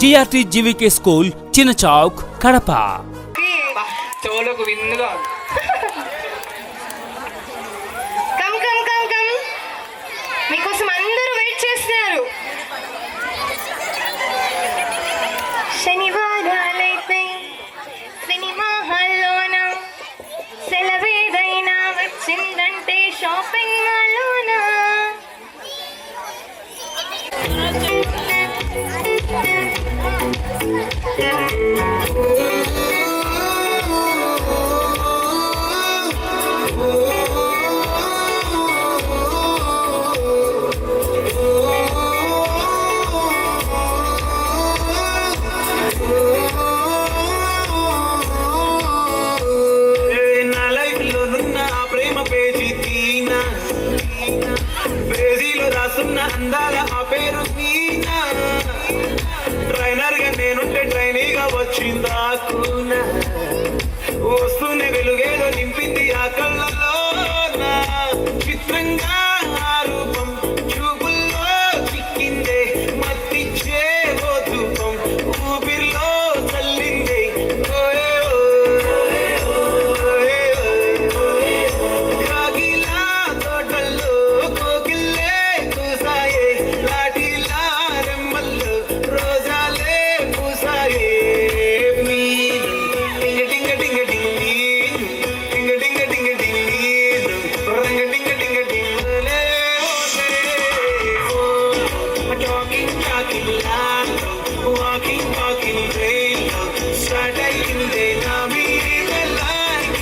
GRT GVK school, చిన్న చౌక్, కడప. చెవులకు విందుగా మీకోసం అందరూ వెయిట్ చేస్తున్నారు. శనివారాలైతే సినిమా హాల్లోన, సెలవేదైనా వచ్చిందంటే షాపింగ్ మాల్లోన. అందాల ఆ పేరు నీనా, ట్రైనర్ గా నేనుంటే ట్రైనీగా వచ్చిందాకునా, వస్తూనే వెలుగేదో నింపింది ఆ కళ్ళలో, చిత్రంగా ఆ రూపం చూపుల్లో చిక్కిందే, మత్తిచ్చే ఓ ధూపం ఊపిరిలో చల్లిందే. కాగిలా తోటల్లో కోకిల్లే కూసాయే, లాటిలా రెమ్మల్లో రోజాలే పూసాయే. మీరు టింగ టింగ టింగ టింగ్ నీరు, టింగ టింగ టింగ టింగ్ నీరు, రంగ టింగ టింగ టింగలే టాకింగ్ టాకింగ్ లాలో, వాకింగ్ వాకింగ్ ట్రైన్లో స్టార్ట్ అయ్యిందే నా మీద లాగింగ్.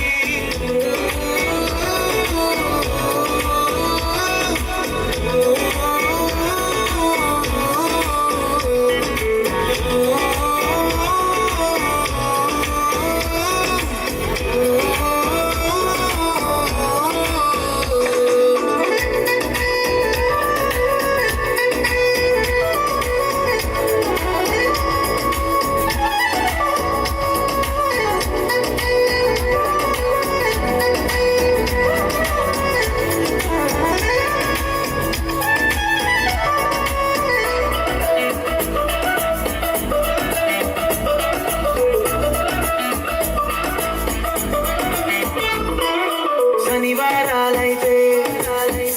శనివారాలైతే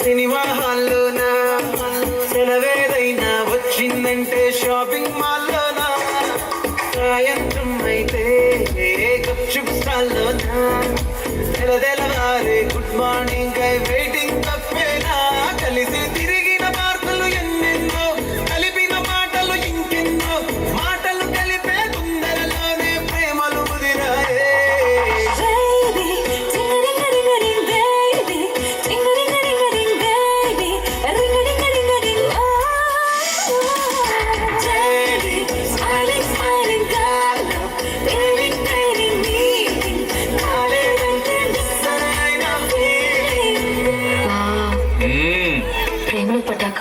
సినిమా హాల్లోనా, సెలవేదైనా వచ్చిందంటే షాపింగ్ మాల్లోనా, సాయంత్రం అయితే గప్చుప్ స్టాల్లోనా, తెలవారే గుడ్ మార్నింగ్ కై వెయిటింగ్ తప్పేనా, కలిసి తిరిగిన వార్తలు ఎన్నెన్నో, కలిపిన మాటలు ఇంకెన్నో, మాటలు కలిపే తొందరలోనే ప్రేమలు ముదిరాయే. ప్రేమలు పట్టాక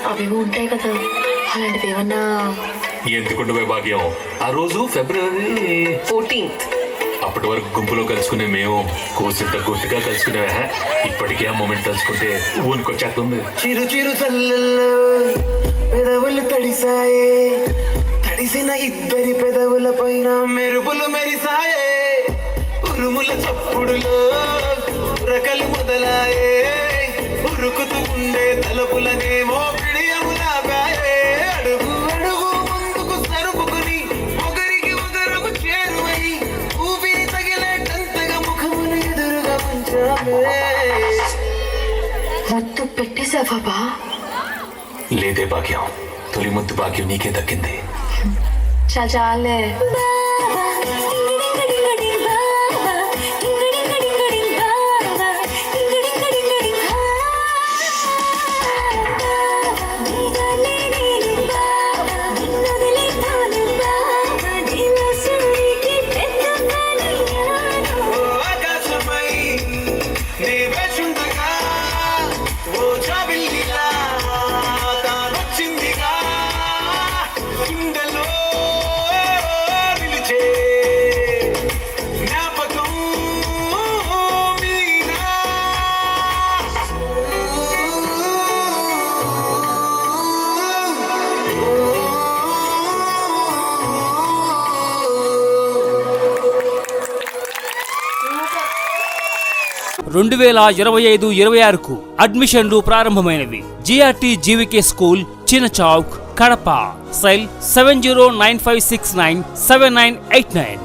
అవేవో ఉంటాయి కదా, అలాంటివి ఏమన్నా? ఎందుకుంటే భాగ్యం, ఆ రోజు ఫిబ్రవరి 14th. అప్పటి వరకు గుంపులో కలుసుకునే మేము కోసింత గుట్టుగా కలుసుకునే, ఇప్పటికీ ఆ మూమెంట్ తలుచుకుంటే ఊనుకొచ్చేస్తుంది. చిరు చిరు చల్లల్లో పెదవులు తడిసాయే, తడిసిన ఇద్దరి పెదవుల పైన మెరుపులు మెరిసాయే, ఉరుముల చప్పుడులో ఉరకలు మొదలాయే, ఉరుకుతూ ఉండే తలుపులనేమో పిడియములాగాయే, అడుగు అడుగు ముందుకు సరుపుకుని ఒకరికి ఒకరము చేరువై ఊపిరి తగిలేటంతగా ముఖమును ఎదురుగా ఉంచామే. ముద్దు పెట్టేశావా బా? లేదే భాగ్యం, తొలి ముద్దు భాగ్యం నీకే దక్కింది. చాలే. గుండెలో నిలిచే 2025-26కు అడ్మిషన్లు ప్రారంభమైనవి. జిఆర్టీ జీవికే స్కూల్, చిన్న చౌక్, కడప. సెల్ 7095697989.